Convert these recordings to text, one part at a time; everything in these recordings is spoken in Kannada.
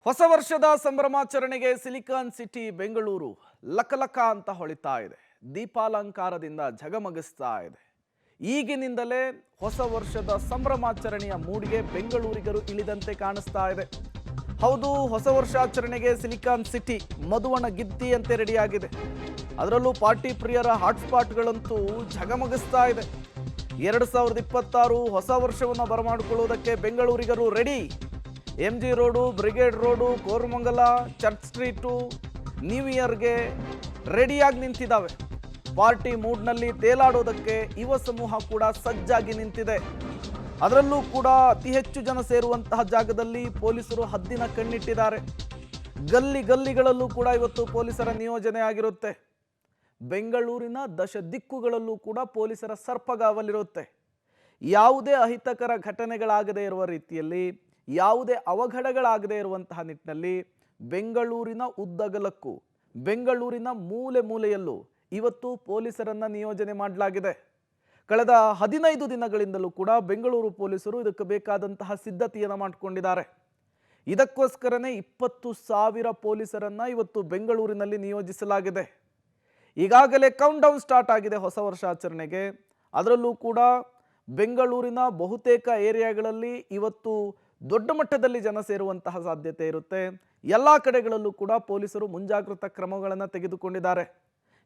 ಹೊಸ ವರ್ಷದ ಸಂಭ್ರಮಾಚರಣೆಗೆ ಸಿಲಿಕಾನ್ ಸಿಟಿ ಬೆಂಗಳೂರು ಲಕಲಕ ಅಂತ ಹೊಳಿತಾ ಇದೆ. ದೀಪಾಲಂಕಾರದಿಂದ ಝಗಮಗಿಸ್ತಾ ಇದೆ. ಈಗಿನಿಂದಲೇ ಹೊಸ ವರ್ಷದ ಸಂಭ್ರಮಾಚರಣೆಯ ಮೂಡಿಗೆ ಬೆಂಗಳೂರಿಗರು ಇಳಿದಂತೆ ಕಾಣಿಸ್ತಾ ಇದೆ. ಹೌದು, ಹೊಸ ವರ್ಷಾಚರಣೆಗೆ ಸಿಲಿಕಾನ್ ಸಿಟಿ ಮಧುವಣ ಗಿದ್ದಿಯಂತೆ ರೆಡಿಯಾಗಿದೆ. ಅದರಲ್ಲೂ ಪಾರ್ಟಿ ಪ್ರಿಯರ ಹಾಟ್ಸ್ಪಾಟ್ಗಳಂತೂ ಝಗಮಗಿಸ್ತಾ ಇದೆ. 2026 ಹೊಸ ವರ್ಷವನ್ನು ಬರಮಾಡಿಕೊಳ್ಳುವುದಕ್ಕೆ ಬೆಂಗಳೂರಿಗರು ready. MG road, brigade road, Koramangala, church street new ಇಯರ್ಗೆ ರೆಡಿಯಾಗಿ ನಿಂತಿದ್ದಾವೆ. ಪಾರ್ಟಿ ಮೂಡ್ನಲ್ಲಿ ತೇಲಾಡೋದಕ್ಕೆ ಯುವ ಸಮೂಹ ಕೂಡ ಸಜ್ಜಾಗಿ ನಿಂತಿದೆ. ಅದರಲ್ಲೂ ಕೂಡ ಅತಿ ಹೆಚ್ಚು ಜನ ಸೇರುವಂತಹ ಜಾಗದಲ್ಲಿ ಪೊಲೀಸರು ಹದ್ದಿನ ಕಣ್ಣಿಟ್ಟಿದ್ದಾರೆ. ಗಲ್ಲಿಗಳಲ್ಲೂ ಕೂಡ ಇವತ್ತು ಪೊಲೀಸರ ನಿಯೋಜನೆ ಆಗಿರುತ್ತೆ. ಬೆಂಗಳೂರಿನ ದಶ ದಿಕ್ಕುಗಳಲ್ಲೂ ಕೂಡ ಪೊಲೀಸರ ಸರ್ಪಗಾವಲಿರುತ್ತೆ. ಯಾವುದೇ ಅಹಿತಕರ ಘಟನೆಗಳಾಗದೇ ಇರುವ ರೀತಿಯಲ್ಲಿ, ಯಾವುದೇ ಅವಘಡಗಳಾಗದೇ ಇರುವಂತಹ ನಿಟ್ಟಿನಲ್ಲಿ ಬೆಂಗಳೂರಿನ ಉದ್ದಗಲಕ್ಕೂ, ಬೆಂಗಳೂರಿನ ಮೂಲೆ ಮೂಲೆಯಲ್ಲೂ ಇವತ್ತು ಪೊಲೀಸರನ್ನ ನಿಯೋಜನೆ ಮಾಡಲಾಗಿದೆ. ಕಳೆದ 15 ದಿನಗಳಿಂದಲೂ ಕೂಡ ಬೆಂಗಳೂರು ಪೊಲೀಸರು ಇದಕ್ಕೆ ಬೇಕಾದಂತಹ ಸಿದ್ಧತೆಯನ್ನು ಮಾಡಿಕೊಂಡಿದ್ದಾರೆ. ಇದಕ್ಕೋಸ್ಕರನೇ 20,000 ಪೊಲೀಸರನ್ನ ಇವತ್ತು ಬೆಂಗಳೂರಿನಲ್ಲಿ ನಿಯೋಜಿಸಲಾಗಿದೆ. ಈಗಾಗಲೇ ಕೌಂಟ್ ಡೌನ್ ಸ್ಟಾರ್ಟ್ ಆಗಿದೆ ಹೊಸ ವರ್ಷಾಚರಣೆಗೆ. ಅದರಲ್ಲೂ ಕೂಡ ಬೆಂಗಳೂರಿನ ಬಹುತೇಕ ಏರಿಯಾಗಳಲ್ಲಿ ಇವತ್ತು ದೊಡ್ಡ ಮಟ್ಟದಲ್ಲಿ ಜನ ಸೇರುವಂತಹ ಸಾಧ್ಯತೆ ಇರುತ್ತೆ. ಎಲ್ಲ ಕಡೆಗಳಲ್ಲೂ ಕೂಡ ಪೊಲೀಸರು ಮುಂಜಾಗ್ರತಾ ಕ್ರಮಗಳನ್ನು ತೆಗೆದುಕೊಂಡಿದ್ದಾರೆ.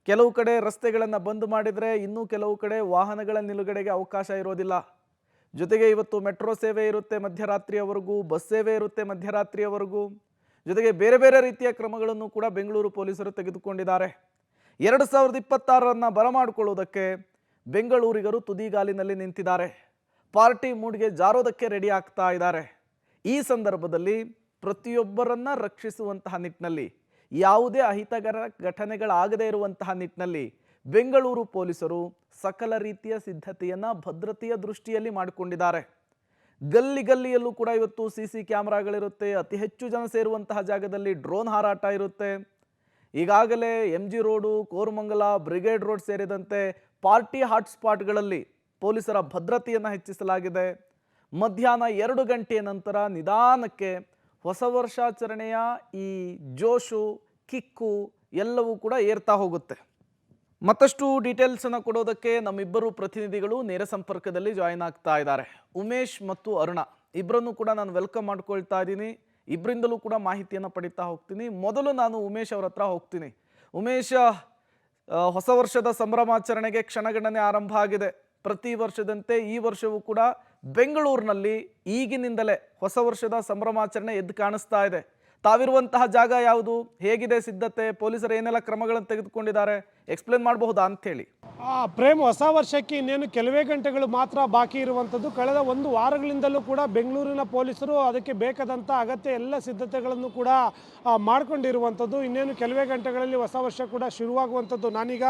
ಕೆಲವು ಕಡೆ ರಸ್ತೆಗಳನ್ನು ಬಂದ್ ಮಾಡಿದರೆ ಇನ್ನೂ ಕೆಲವು ಕಡೆ ವಾಹನಗಳ ನಿಲುಗಡೆಗೆ ಅವಕಾಶ ಇರೋದಿಲ್ಲ. ಜೊತೆಗೆ ಇವತ್ತು ಮೆಟ್ರೋ ಸೇವೆ ಇರುತ್ತೆ ಮಧ್ಯರಾತ್ರಿಯವರೆಗೂ, ಬಸ್ ಸೇವೆ ಇರುತ್ತೆ ಮಧ್ಯರಾತ್ರಿಯವರೆಗೂ. ಜೊತೆಗೆ ಬೇರೆ ಬೇರೆ ರೀತಿಯ ಕ್ರಮಗಳನ್ನು ಕೂಡ ಬೆಂಗಳೂರು ಪೊಲೀಸರು ತೆಗೆದುಕೊಂಡಿದ್ದಾರೆ. 2026 ಬರಮಾಡಿಕೊಳ್ಳುವುದಕ್ಕೆ ಬೆಂಗಳೂರಿಗರು ತುದಿಗಾಲಿನಲ್ಲಿ ನಿಂತಿದ್ದಾರೆ. ಪಾರ್ಟಿ ಮೂಡ್ಗೆ ಜಾರೋದಕ್ಕೆ ರೆಡಿ ಆಗ್ತಾ ಇದ್ದಾರೆ. ಈ ಸಂದರ್ಭದಲ್ಲಿ ಪ್ರತಿಯೊಬ್ಬರನ್ನ ರಕ್ಷಿಸುವಂತಹ ನಿಟ್ಟಿನಲ್ಲಿ, ಯಾವುದೇ ಅಹಿತಕರ ಘಟನೆಗಳಾಗದೇ ಇರುವಂತಹ ನಿಟ್ಟಿನಲ್ಲಿ ಬೆಂಗಳೂರು ಪೊಲೀಸರು ಸಕಲ ರೀತಿಯ ಸಿದ್ಧತೆಯನ್ನ ಭದ್ರತೆಯ ದೃಷ್ಟಿಯಲ್ಲಿ ಮಾಡಿಕೊಂಡಿದ್ದಾರೆ. ಗಲ್ಲಿಯಲ್ಲೂ ಕೂಡ ಇವತ್ತು CC ಕ್ಯಾಮೆರಾಗಳಿರುತ್ತೆ. ಅತಿ ಹೆಚ್ಚು ಜನ ಸೇರುವಂತಹ ಜಾಗದಲ್ಲಿ ಡ್ರೋನ್ ಹಾರಾಟ ಇರುತ್ತೆ. ಈಗಾಗಲೇ MG road, Koramangala, brigade road ಸೇರಿದಂತೆ ಪಾರ್ಟಿ ಹಾಟ್ಸ್ಪಾಟ್ಗಳಲ್ಲಿ ಪೊಲೀಸರ ಭದ್ರತೆಯನ್ನು ಹೆಚ್ಚಿಸಲಾಗಿದೆ. ಮಧ್ಯಾಹ್ನ 2 ಗಂಟೆಯ ನಂತರ ನಿಧಾನಕ್ಕೆ ಹೊಸ ವರ್ಷಾಚರಣೆಯ ಈ ಜೋಶು, ಕಿಕ್ಕು ಎಲ್ಲವೂ ಕೂಡ ಏರ್ತಾ ಹೋಗುತ್ತೆ. ಮತ್ತಷ್ಟು ಡೀಟೇಲ್ಸನ್ನು ಕೊಡೋದಕ್ಕೆ ನಮ್ಮಿಬ್ಬರು ಪ್ರತಿನಿಧಿಗಳು ನೇರ ಸಂಪರ್ಕದಲ್ಲಿ ಜಾಯಿನ್ ಆಗ್ತಾ ಇದ್ದಾರೆ. ಉಮೇಶ್ ಮತ್ತು ಅರುಣ ಇಬ್ಬರನ್ನು ಕೂಡ ನಾನು ವೆಲ್ಕಮ್ ಮಾಡ್ಕೊಳ್ತಾ ಇದ್ದೀನಿ. ಇಬ್ಬರಿಂದಲೂ ಕೂಡ ಮಾಹಿತಿಯನ್ನು ಪಡಿತಾ ಹೋಗ್ತೀನಿ. ಮೊದಲು ನಾನು ಉಮೇಶ್ ಅವರ ಹತ್ರ ಹೋಗ್ತೀನಿ. ಉಮೇಶ್, ಹೊಸ ವರ್ಷದ ಸಂಭ್ರಮಾಚರಣೆಗೆ ಕ್ಷಣಗಣನೆ ಆರಂಭ ಆಗಿದೆ. ಪ್ರತಿ ವರ್ಷದಂತೆ ಈ ವರ್ಷವೂ ಕೂಡ ಬೆಂಗಳೂರಿನಲ್ಲಿ ಈಗಿನಿಂದಲೇ ಹೊಸ ವರ್ಷದ ಸಂಭ್ರಮಾಚರಣೆ ಎದ್ದು ಕಾಣಿಸ್ತಾ ಇದೆ. ತಾವಿರುವಂತಹ ಜಾಗ ಯಾವುದು, ಹೇಗಿದೆ ಸಿದ್ಧತೆ, ಪೊಲೀಸರು ಏನೆಲ್ಲ ಕ್ರಮಗಳನ್ನು ತೆಗೆದುಕೊಂಡಿದ್ದಾರೆ, ಎಕ್ಸ್ಪ್ಲೇನ್ ಮಾಡಬಹುದಾ ಅಂತ ಹೇಳಿ. ಪ್ರೇಮ್, ಹೊಸ ವರ್ಷಕ್ಕೆ ಇನ್ನೇನು ಕೆಲವೇ ಗಂಟೆಗಳು ಮಾತ್ರ ಬಾಕಿ ಇರುವಂಥದ್ದು. ಕಳೆದ 1 ವಾರಗಳಿಂದಲೂ ಕೂಡ ಬೆಂಗಳೂರಿನ ಪೊಲೀಸರು ಅದಕ್ಕೆ ಬೇಕಾದಂಥ ಅಗತ್ಯ ಎಲ್ಲ ಸಿದ್ಧತೆಗಳನ್ನು ಕೂಡ ಮಾಡಿಕೊಂಡಿರುವಂಥದ್ದು. ಇನ್ನೇನು ಕೆಲವೇ ಗಂಟೆಗಳಲ್ಲಿ ಹೊಸ ವರ್ಷ ಕೂಡ ಶುರುವಾಗುವಂಥದ್ದು. ನಾನೀಗ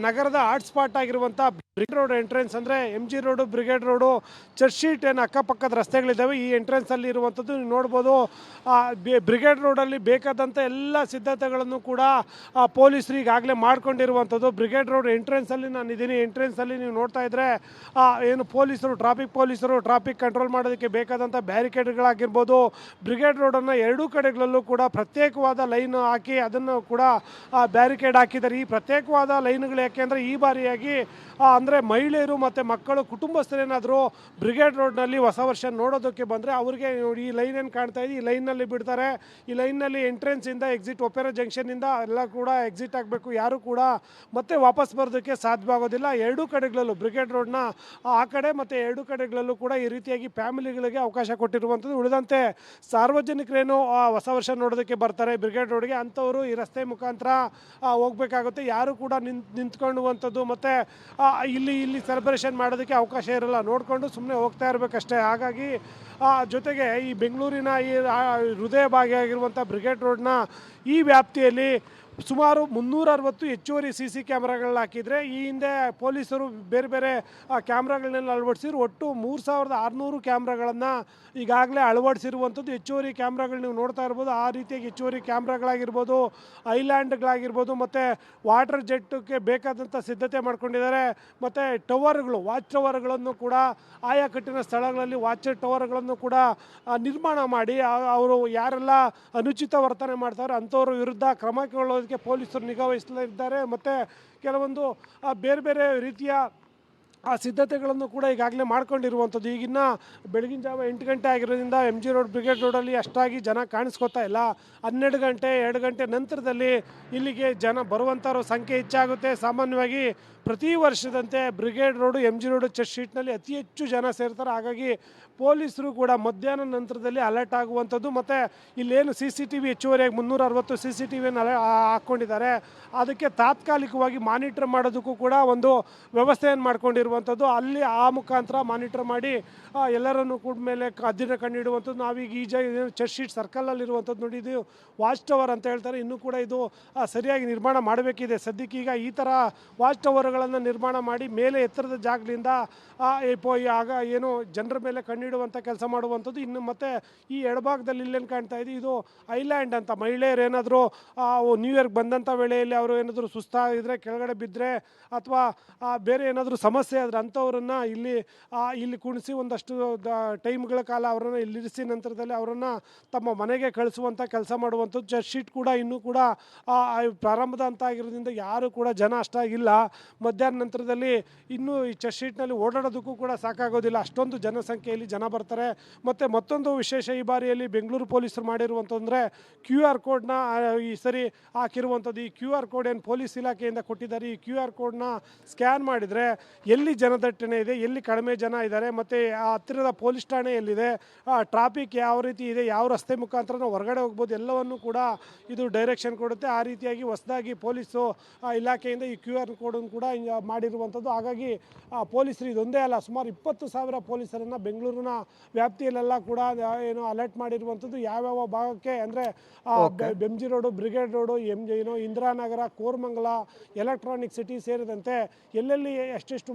ನಗರದ ಹಾಟ್ಸ್ಪಾಟ್ ಆಗಿರುವಂಥ ಬ್ರಿಗೇಡ್ ರೋಡ್ ಎಂಟ್ರೆನ್ಸ್, ಅಂದರೆ MG road, brigade road, church street ಏನು ಅಕ್ಕಪಕ್ಕದ ರಸ್ತೆಗಳಿದ್ದಾವೆ, ಈ ಎಂಟ್ರೆನ್ಸಲ್ಲಿ ಇರುವಂಥದ್ದು. ನೀವು ನೋಡ್ಬೋದು, ಬ್ರಿಗೇಡ್ ರೋಡಲ್ಲಿ ಬೇಕಾದಂಥ ಎಲ್ಲ ಸಿದ್ಧತೆಗಳನ್ನು ಕೂಡ ಪೊಲೀಸರು ಈಗಾಗಲೇ ಮಾಡ್ಕೊಂಡಿರುವಂಥದ್ದು. ಬ್ರಿಗೇಡ್ ರೋಡ್ ಎಂಟ್ರೆನ್ಸಲ್ಲಿ ನಾನು ಇದ್ದೀನಿ. ಎಂಟ್ರೆನ್ಸಲ್ಲಿ ನೀವು ನೋಡ್ತಾ ಇದ್ದರೆ ಏನು ಪೊಲೀಸರು, ಟ್ರಾಫಿಕ್ ಕಂಟ್ರೋಲ್ ಮಾಡೋದಕ್ಕೆ ಬೇಕಾದಂಥ ಬ್ಯಾರಿಕೇಡ್ಗಳಾಗಿರ್ಬೋದು, ಬ್ರಿಗೇಡ್ ರೋಡನ್ನು 2 ಕಡೆಗಳಲ್ಲೂ ಕೂಡ ಪ್ರತ್ಯೇಕವಾದ ಲೈನ್ ಹಾಕಿ ಅದನ್ನು ಕೂಡ ಬ್ಯಾರಿಕೇಡ್ ಹಾಕಿದ್ದಾರೆ. ಈ ಪ್ರತ್ಯೇಕವಾದ ಲೈನ್ಗಳು ಯಾಕೆಂದರೆ ಈ ಬಾರಿಯಾಗಿ ಅಂದರೆ ಮಹಿಳೆಯರು ಮತ್ತು ಮಕ್ಕಳು, ಕುಟುಂಬಸ್ಥರೇನಾದರೂ ಬ್ರಿಗೇಡ್ ರೋಡ್ನಲ್ಲಿ ಹೊಸ ವರ್ಷ ನೋಡೋದಕ್ಕೆ ಬಂದರೆ ಅವ್ರಿಗೆ ನೋಡಿ ಈ ಲೈನ್ ಏನು ಕಾಣ್ತಾ ಇದೆ, ಈ ಲೈನ್ನಲ್ಲಿ ಬಿಡ್ತಾರೆ. ಈ ಲೈನ್ನಲ್ಲಿ ಎಂಟ್ರೆನ್ಸಿಂದ ಎಕ್ಸಿಟ್, ಒಪೆರಾ ಜಂಕ್ಷನಿಂದ ಎಲ್ಲ ಕೂಡ ಎಕ್ಸಿಟ್ ಆಗಬೇಕು. ಯಾರು ಕೂಡ ಮತ್ತೆ ವಾಪಸ್ ಬರೋದಕ್ಕೆ ಸಾಧ್ಯವಾಗೋದಿಲ್ಲ. 2 ಕಡೆಗಳಲ್ಲೂ ಬ್ರಿಗೇಡ್ ರೋಡ್ನ ಆ ಕಡೆ ಮತ್ತು 2 ಕಡೆಗಳಲ್ಲೂ ಕೂಡ ಈ ರೀತಿಯಾಗಿ ಫ್ಯಾಮಿಲಿಗಳಿಗೆ ಅವಕಾಶ ಕೊಟ್ಟಿರುವಂಥದ್ದು. ಉಳಿದಂತೆ ಸಾರ್ವಜನಿಕರೇನು ಹೊಸ ವರ್ಷ ನೋಡೋದಕ್ಕೆ ಬರ್ತಾರೆ ಬ್ರಿಗೇಡ್ ರೋಡ್ಗೆ, ಅಂಥವರು ಈ ರಸ್ತೆ ಮುಖಾಂತರ ಹೋಗಬೇಕಾಗುತ್ತೆ. ಯಾರು ಕೂಡ ನಿಂತ್ಕೊಳ್ಳುವಂಥದ್ದು ಮತ್ತು ಇಲ್ಲಿ ಸೆಲೆಬ್ರೇಷನ್ ಮಾಡೋದಕ್ಕೆ ಅವಕಾಶ ಇರಲ್ಲ. ನೋಡಿಕೊಂಡು ಸುಮ್ಮನೆ ಹೋಗ್ತಾ ಇರಬೇಕಷ್ಟೇ. ಹಾಗಾಗಿ ಜೊತೆಗೆ ಈ ಬೆಂಗಳೂರಿನ ಈ ಹೃದಯ ಭಾಗ ಆಗಿರುವಂಥ ಬ್ರಿಗೇಡ್ ರೋಡ್ನ ಈ ವ್ಯಾಪ್ತಿಯಲ್ಲಿ ಸುಮಾರು 360 ಹೆಚ್ಚುವರಿ CC ಕ್ಯಾಮ್ರಾಗಳನ್ನ ಹಾಕಿದರೆ, ಈ ಹಿಂದೆ ಪೊಲೀಸರು ಬೇರೆ ಬೇರೆ ಕ್ಯಾಮ್ರಾಗಳನ್ನೆಲ್ಲ ಅಳವಡಿಸಿದ್ರು. ಒಟ್ಟು 3600 ಕ್ಯಾಮ್ರಾಗಳನ್ನು ಈಗಾಗಲೇ ಅಳವಡಿಸಿರುವಂಥದ್ದು. ಹೆಚ್ಚುವರಿ ಕ್ಯಾಮ್ರಾಗಳು ನೀವು ನೋಡ್ತಾ ಇರ್ಬೋದು. ಆ ರೀತಿಯಾಗಿ ಹೆಚ್ಚುವರಿ ಕ್ಯಾಮ್ರಾಗಳಾಗಿರ್ಬೋದು, ಐಲ್ಯಾಂಡ್ಗಳಾಗಿರ್ಬೋದು, ಮತ್ತು ವಾಟರ್ ಜೆಟ್ಗೆ ಬೇಕಾದಂಥ ಸಿದ್ಧತೆ ಮಾಡ್ಕೊಂಡಿದ್ದಾರೆ. ಮತ್ತು ಟವರ್ಗಳು, ವಾಚ್ ಟವರ್ಗಳನ್ನು ಕೂಡ ಆಯಾ ಕಟ್ಟಿನ ಸ್ಥಳಗಳಲ್ಲಿ ವಾಚ್ ಟವರ್ಗಳನ್ನು ಕೂಡ ನಿರ್ಮಾಣ ಮಾಡಿ ಅವರು ಯಾರೆಲ್ಲ ಅನುಚಿತ ವರ್ತನೆ ಮಾಡ್ತಾರೆ ಅಂಥವ್ರ ವಿರುದ್ಧ ಕ್ರಮ ಕೈಗೊಳ್ಳೋದಕ್ಕೆ ಪೊಲೀಸರು ನಿಗಾ ವಹಿಸಲಿದ್ದಾರೆ. ಮತ್ತು ಕೆಲವೊಂದು ಬೇರೆ ಬೇರೆ ರೀತಿಯ ಸಿದ್ಧತೆಗಳನ್ನು ಕೂಡ ಈಗಾಗಲೇ ಮಾಡ್ಕೊಂಡಿರುವಂಥದ್ದು. ಈಗಿನ್ನ ಬೆಳಗಿನ ಜಾವ 8 ಗಂಟೆ ಆಗಿರೋದ್ರಿಂದ MG ರೋಡ್, ಬ್ರಿಗೇಡ್ ರೋಡಲ್ಲಿ ಅಷ್ಟಾಗಿ ಜನ ಕಾಣಿಸ್ಕೊತಾ ಇಲ್ಲ. 12 ಗಂಟೆ 2 ಗಂಟೆ ನಂತರದಲ್ಲಿ ಇಲ್ಲಿಗೆ ಜನ ಬರುವಂಥವ್ರ ಸಂಖ್ಯೆ ಹೆಚ್ಚಾಗುತ್ತೆ. ಸಾಮಾನ್ಯವಾಗಿ ಪ್ರತಿ ವರ್ಷದಂತೆ brigade road, MG road, church ಸ್ಟ್ರೀಟ್ನಲ್ಲಿ ಅತಿ ಹೆಚ್ಚು ಜನ ಸೇರ್ತಾರೆ. ಹಾಗಾಗಿ ಪೊಲೀಸರು ಕೂಡ ಮಧ್ಯಾಹ್ನ ನಂತರದಲ್ಲಿ ಅಲರ್ಟ್ ಆಗುವಂಥದ್ದು. ಮತ್ತು ಇಲ್ಲೇನು CCTV ಹೆಚ್ಚುವರಿಯಾಗಿ 360 CCTVಯನ್ನು ಹಾಕ್ಕೊಂಡಿದ್ದಾರೆ, ಅದಕ್ಕೆ ತಾತ್ಕಾಲಿಕವಾಗಿ ಮಾನಿಟರ್ ಮಾಡೋದಕ್ಕೂ ಕೂಡ ಒಂದು ವ್ಯವಸ್ಥೆಯನ್ನು ಮಾಡ್ಕೊಂಡಿರುವಂಥದ್ದು. ಅಲ್ಲಿ ಆ ಮುಖಾಂತರ ಮಾನಿಟರ್ ಮಾಡಿ ಎಲ್ಲರನ್ನು ಕೂಡ ಮೇಲೆ ಅದಿನ ಕಂಡಿಡುವಂಥದ್ದು. ನಾವೀಗ ಈ ಚರ್ಚ್ ಸ್ಟ್ರೀಟ್ ಸರ್ಕಲಲ್ಲಿರುವಂಥದ್ದು ನೋಡಿ, ಇದು ವಾಚ್ ಟವರ್ ಅಂತ ಹೇಳ್ತಾರೆ. ಇನ್ನೂ ಕೂಡ ಇದು ಸರಿಯಾಗಿ ನಿರ್ಮಾಣ ಮಾಡಬೇಕಿದೆ. ಸದ್ಯಕ್ಕೆ ಈಗ ಈ ಥರ ವಾಚ್ ಟವರ್ಗಳನ್ನು ನಿರ್ಮಾಣ ಮಾಡಿ ಮೇಲೆ ಎತ್ತರದ ಜಾಗದಿಂದ ಆಗ ಏನು ಜನರ ಮೇಲೆ ಕಣ್ಣಿಡುವಂಥ ಕೆಲಸ ಮಾಡುವಂಥದ್ದು. ಇನ್ನು ಮತ್ತು ಈ ಎಡಭಾಗದಲ್ಲಿ ಇಲ್ಲೇನು ಕಾಣ್ತಾ ಇದೆ, ಇದು ಐಲ್ಯಾಂಡ್ ಅಂತ. ಮಹಿಳೆಯರು ಏನಾದರೂ ನ್ಯೂ ಇಯರ್ಗೆ ಬಂದಂಥ ವೇಳೆಯಲ್ಲಿ ಅವರು ಏನಾದರೂ ಸುಸ್ತಾಗಿದ್ದರೆ, ಕೆಳಗಡೆ ಬಿದ್ದರೆ, ಅಥವಾ ಬೇರೆ ಏನಾದರೂ ಸಮಸ್ಯೆ ಆದರೆ ಅಂಥವ್ರನ್ನು ಇಲ್ಲಿ ಕುಣಿಸಿ ಒಂದಷ್ಟು ಟೈಮ್ಗಳ ಕಾಲ ಅವರನ್ನು ಇಲ್ಲಿರಿಸಿ ನಂತರದಲ್ಲಿ ಅವರನ್ನು ತಮ್ಮ ಮನೆಗೆ ಕಳಿಸುವಂಥ ಕೆಲಸ ಮಾಡುವಂಥದ್ದು. ಚರ್ಚ್ ಶೀಟ್ ಕೂಡ ಇನ್ನೂ ಕೂಡ ಪ್ರಾರಂಭದ ಅಂತ ಆಗಿರೋದ್ರಿಂದ ಯಾರೂ ಕೂಡ ಜನ ಅಷ್ಟಾಗಿಲ್ಲ. ಮಧ್ಯಾಹ್ನ ನಂತರದಲ್ಲಿ ಇನ್ನೂ ಈ ಚರ್ಚ್ ಶೀಟ್ನಲ್ಲಿ ಓಡಾಡೋದಕ್ಕೂ ಕೂಡ ಸಾಕಾಗೋದಿಲ್ಲ, ಅಷ್ಟೊಂದು ಜನಸಂಖ್ಯೆಯಲ್ಲಿ ಜನ ಬರ್ತಾರೆ. ಮತ್ತು ಮತ್ತೊಂದು ವಿಶೇಷ ಈ ಬಾರಿಯಲ್ಲಿ ಬೆಂಗಳೂರು ಪೊಲೀಸರು ಮಾಡಿರುವಂತಂದರೆ QR ಕೋಡ್ನ ಈ ಸರಿ ಹಾಕಿರುವಂಥದ್ದು. ಈ QR ಕೋಡ್ ಏನು ಪೊಲೀಸ್ ಇಲಾಖೆಯಿಂದ ಕೊಟ್ಟಿದ್ದಾರೆ, ಈ QR ಕೋಡ್ನ ಸ್ಕ್ಯಾನ್ ಮಾಡಿದರೆ ಎಲ್ಲಿ ಜನದಟ್ಟಣೆ ಇದೆ, ಎಲ್ಲಿ ಕಡಿಮೆ ಜನ ಇದ್ದಾರೆ, ಮತ್ತು ಆ ಹತ್ತಿರದ ಪೊಲೀಸ್ ಠಾಣೆ ಎಲ್ಲಿದೆ, ಟ್ರಾಫಿಕ್ ಯಾವ ರೀತಿ ಇದೆ, ಯಾವ ರಸ್ತೆ ಮುಖಾಂತರ ನಾವು ಹೊರಗಡೆ ಹೋಗ್ಬೋದು, ಎಲ್ಲವನ್ನು ಕೂಡ ಇದು ಡೈರೆಕ್ಷನ್ ಕೊಡುತ್ತೆ. ಆ ರೀತಿಯಾಗಿ ಹೊಸದಾಗಿ ಪೊಲೀಸು ಇಲಾಖೆಯಿಂದ ಈ QR ಕೋಡನ್ನು ಕೂಡ ಮಾಡಿರುವಂಥದ್ದು. ಹಾಗಾಗಿ ಪೊಲೀಸರು ಇದೊಂದೇ ಅಲ್ಲ, ಸುಮಾರು 20,000 ಪೊಲೀಸರನ್ನು ಬೆಂಗಳೂರಿನ ವ್ಯಾಪ್ತಿಯಲ್ಲೆಲ್ಲ ಕೂಡ ಏನು ಅಲರ್ಟ್ ಮಾಡಿರುವಂಥದ್ದು. ಯಾವ್ಯಾವ ಭಾಗಕ್ಕೆ ಅಂದರೆ MG road, brigade road, Indiranagar, Koramangala, electronic city ಸೇರಿದಂತೆ ಎಲ್ಲೆಲ್ಲಿ ಎಷ್ಟೆಷ್ಟು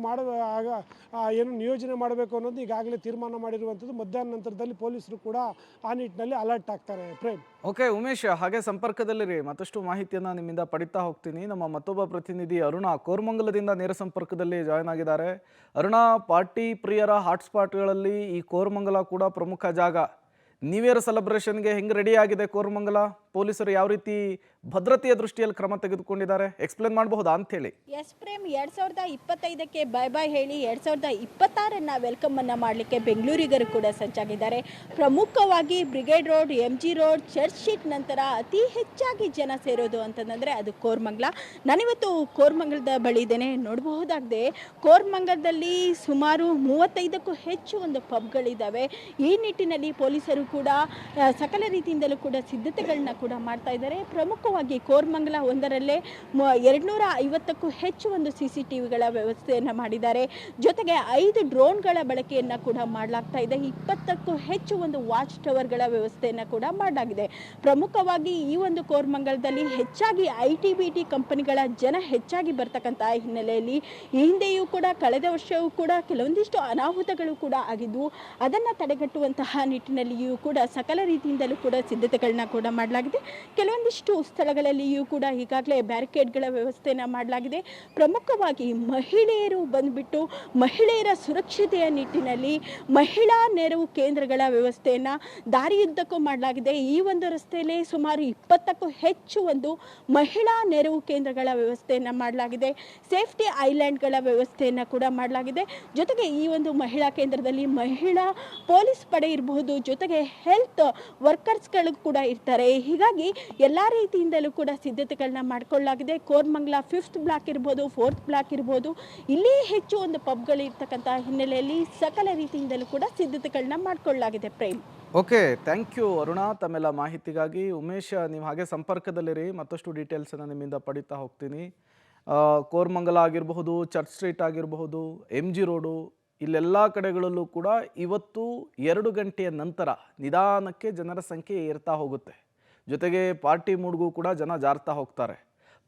ಏನು ನಿಯೋಜನೆ ಮಾಡಬೇಕು ಅನ್ನೋದು ಈಗಾಗಲೇ ತೀರ್ಮಾನ ಮಾಡಿರುವಂಥದ್ದು. ಮಧ್ಯಾಹ್ನ ನಂತರದಲ್ಲಿ ಪೊಲೀಸರು ಕೂಡ ಆ ನಿಟ್ಟಿನಲ್ಲಿ ಅಲರ್ಟ್ ಆಗ್ತಾರೆ. ಪ್ರೇಮ್. ಓಕೆ ಉಮೇಶ್, ಹಾಗೆ ಸಂಪರ್ಕದಲ್ಲಿರಿ, ಮತ್ತಷ್ಟು ಮಾಹಿತಿಯನ್ನು ನಿಮ್ಮಿಂದ ಪಡಿತಾ ಹೋಗ್ತೀನಿ. ನಮ್ಮ ಮತ್ತೊಬ್ಬ ಪ್ರತಿನಿಧಿ ಅರುಣ ಕೋರಮಂಗಲದಿಂದ ನೇರ ಸಂಪರ್ಕದಲ್ಲಿ ಜಾಯ್ನ್ ಆಗಿದ್ದಾರೆ. ಅರುಣ, ಪಾರ್ಟಿ ಪ್ರಿಯರ ಹಾಟ್ಸ್ಪಾಟ್ಗಳಲ್ಲಿ ಈ ಕೋರಮಂಗಲ ಕೂಡ ಪ್ರಮುಖ ಜಾಗ. ನ್ಯೂ ಇಯರ್ ಸೆಲೆಬ್ರೇಷನ್ಗೆ ಹೆಂಗೆ ರೆಡಿ ಆಗಿದೆ ಕೋರಮಂಗಲ? ಪೊಲೀಸರು ಯಾವ ರೀತಿ ಭದ್ರತೆಯ ದೃಷ್ಟಿಯಲ್ಲಿ ಕ್ರಮ ತೆಗೆದುಕೊಂಡಿದ್ದಾರೆ, ಎಕ್ಸ್ಪ್ಲೇನ್ ಮಾಡಬಹುದಾ ಅಂತ ಹೇಳಿ? ಎಸ್ ಪ್ರೇಮ್, 2025ಕ್ಕೆ ಬೈ ಬೈ ಹೇಳಿ 2026 ವೆಲ್ಕಮ್ ಅನ್ನ ಮಾಡಲಿಕ್ಕೆ ಬೆಂಗಳೂರಿಗರು ಕೂಡ ಸಜ್ಜಾಗಿದ್ದಾರೆ. ಪ್ರಮುಖವಾಗಿ brigade road, MG road, church sheet ನಂತರ ಅತಿ ಹೆಚ್ಚಾಗಿ ಜನ ಸೇರೋದು ಅಂತಂದರೆ ಅದು ಕೋರಮಂಗಲ. ನಾನಿವತ್ತು ಕೋರಮಂಗಲದ ಬಳಿ ಇದ್ದೇನೆ. ನೋಡಬಹುದಾಗಿದೆ, ಕೋರಮಂಗಲದಲ್ಲಿ ಸುಮಾರು 35ಕ್ಕೂ ಹೆಚ್ಚು ಒಂದು ಪಬ್ಗಳಿದ್ದಾವೆ. ಈ ನಿಟ್ಟಿನಲ್ಲಿ ಪೊಲೀಸರು ಕೂಡ ಸಕಲ ರೀತಿಯಿಂದಲೂ ಕೂಡ ಸಿದ್ಧತೆಗಳನ್ನ ಕೂಡ ಮಾಡ್ತಾ ಇದ್ದಾರೆ. ಪ್ರಮುಖವಾಗಿ ಕೋರಮಂಗಲ ಒಂದರಲ್ಲೇ 250ಕ್ಕೂ ಹೆಚ್ಚು ಒಂದು CCTVಗಳ ವ್ಯವಸ್ಥೆಯನ್ನು ಮಾಡಿದ್ದಾರೆ. ಜೊತೆಗೆ 5 ಡ್ರೋನ್ಗಳ ಬಳಕೆಯನ್ನು ಕೂಡ ಮಾಡಲಾಗ್ತಾ ಇದೆ. 20ಕ್ಕೂ ಹೆಚ್ಚು ಒಂದು ವಾಚ್ ಟವರ್ಗಳ ವ್ಯವಸ್ಥೆಯನ್ನು ಕೂಡ ಮಾಡಲಾಗಿದೆ. ಪ್ರಮುಖವಾಗಿ ಈ ಒಂದು ಕೋರಮಂಗಲದಲ್ಲಿ ಹೆಚ್ಚಾಗಿ IT-BT ಕಂಪನಿಗಳ ಜನ ಹೆಚ್ಚಾಗಿ ಬರ್ತಕ್ಕಂಥ ಹಿನ್ನೆಲೆಯಲ್ಲಿ ಈ ಹಿಂದೆಯೂ ಕೂಡ ಕಳೆದ ವರ್ಷವೂ ಕೂಡ ಕೆಲವೊಂದಿಷ್ಟು ಅನಾಹುತಗಳು ಕೂಡ ಆಗಿದ್ದು, ಅದನ್ನು ತಡೆಗಟ್ಟುವಂತಹ ನಿಟ್ಟಿನಲ್ಲಿಯೂ ಕೂಡ ಸಕಲ ರೀತಿಯಿಂದಲೂ ಕೂಡ ಸಿದ್ಧತೆಗಳನ್ನ ಕೂಡ ಮಾಡಲಾಗಿದೆ. ಕೆಲವೊಂದಿಷ್ಟು ಸ್ಥಳಗಳಲ್ಲಿಯೂ ಕೂಡ ಈಗಾಗಲೇ ಬ್ಯಾರಿಕೇಡ್ಗಳ ವ್ಯವಸ್ಥೆಯನ್ನು ಮಾಡಲಾಗಿದೆ. ಪ್ರಮುಖವಾಗಿ ಮಹಿಳೆಯರು ಬಂದುಬಿಟ್ಟು ಮಹಿಳೆಯರ ಸುರಕ್ಷತೆಯ ನಿಟ್ಟಿನಲ್ಲಿ ಮಹಿಳಾ ನೆರವು ಕೇಂದ್ರಗಳ ವ್ಯವಸ್ಥೆಯನ್ನು ದಾರಿಯುದ್ದಕ್ಕೂ ಮಾಡಲಾಗಿದೆ. ಈ ಒಂದು ರಸ್ತೆಯಲ್ಲಿ ಸುಮಾರು 20ಕ್ಕೂ ಹೆಚ್ಚು ಒಂದು ಮಹಿಳಾ ನೆರವು ಕೇಂದ್ರಗಳ ವ್ಯವಸ್ಥೆಯನ್ನು ಮಾಡಲಾಗಿದೆ. ಸೇಫ್ಟಿ ಐಲ್ಯಾಂಡ್ಗಳ ವ್ಯವಸ್ಥೆಯನ್ನು ಕೂಡ ಮಾಡಲಾಗಿದೆ. ಜೊತೆಗೆ ಈ ಒಂದು ಮಹಿಳಾ ಕೇಂದ್ರದಲ್ಲಿ ಮಹಿಳಾ ಪೊಲೀಸ್ ಪಡೆ ಇರಬಹುದು, ಜೊತೆಗೆ ಹೆಲ್ತ್ ವರ್ಕರ್ಸ್ಗಳು ಕೂಡ ಇರ್ತಾರೆ. ಹೀಗಾಗಿ ಎಲ್ಲ ರೀತಿಯಿಂದಲೂ ಕೂಡ ಸಿದ್ಧತೆಗಳನ್ನ ಮಾಡಿಕೊಳ್ಳಲಾಗಿದೆ. ಕೋರಮಂಗಲ 5th ಬ್ಲಾಕ್ ಇರ್ಬೋದು, 4th ಬ್ಲಾಕ್ ಇರ್ಬೋದು, ಇಲ್ಲಿ ಹೆಚ್ಚು ಒಂದು ಪಬ್ಗಳು ಇರ್ತಕ್ಕಂಥ ಹಿನ್ನೆಲೆಯಲ್ಲಿ ಸಕಲ ರೀತಿಯಿಂದಲೂ ಕೂಡ ಸಿದ್ಧತೆಗಳನ್ನ ಮಾಡಿಕೊಳ್ಳಲಾಗಿದೆ. Prem. Okay, thank you Aruna ತಮ್ಮೆಲ್ಲ ಮಾಹಿತಿಗಾಗಿ. ಉಮೇಶ್, ನೀವು ಹಾಗೆ ಸಂಪರ್ಕದಲ್ಲಿರಿ, ಮತ್ತಷ್ಟು ಡೀಟೇಲ್ಸನ್ನು ನಿಮ್ಮಿಂದ ಪಡಿತಾ ಹೋಗ್ತೀನಿ. ಕೋರಮಂಗಲ ಆಗಿರಬಹುದು, ಚರ್ಚ್ ಸ್ಟ್ರೀಟ್ ಆಗಿರಬಹುದು, MG ರೋಡು, ಇಲ್ಲೆಲ್ಲ ಕಡೆಗಳಲ್ಲೂ ಕೂಡ ಇವತ್ತು 2 ಗಂಟೆಯ ನಂತರ ನಿಧಾನಕ್ಕೆ ಜನರ ಸಂಖ್ಯೆ ಏರ್ತಾ ಹೋಗುತ್ತೆ. ಜೊತೆಗೆ ಪಾರ್ಟಿ ಮೂಡ್ಗೂ ಕೂಡ ಜನ ಜಾರ್ತಾ ಹೋಗ್ತಾರೆ.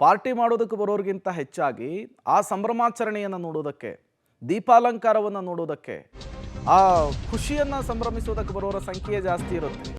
ಪಾರ್ಟಿ ಮಾಡೋದಕ್ಕೆ ಬರೋರಿಗಿಂತ ಹೆಚ್ಚಾಗಿ ಆ ಸಂಭ್ರಮಾಚರಣೆಯನ್ನು ನೋಡೋದಕ್ಕೆ, ದೀಪಾಲಂಕಾರವನ್ನು ನೋಡೋದಕ್ಕೆ, ಆ ಖುಷಿಯನ್ನು ಸಂಭ್ರಮಿಸೋದಕ್ಕೆ ಬರೋರ ಸಂಖ್ಯೆ ಜಾಸ್ತಿ ಇರುತ್ತೆ.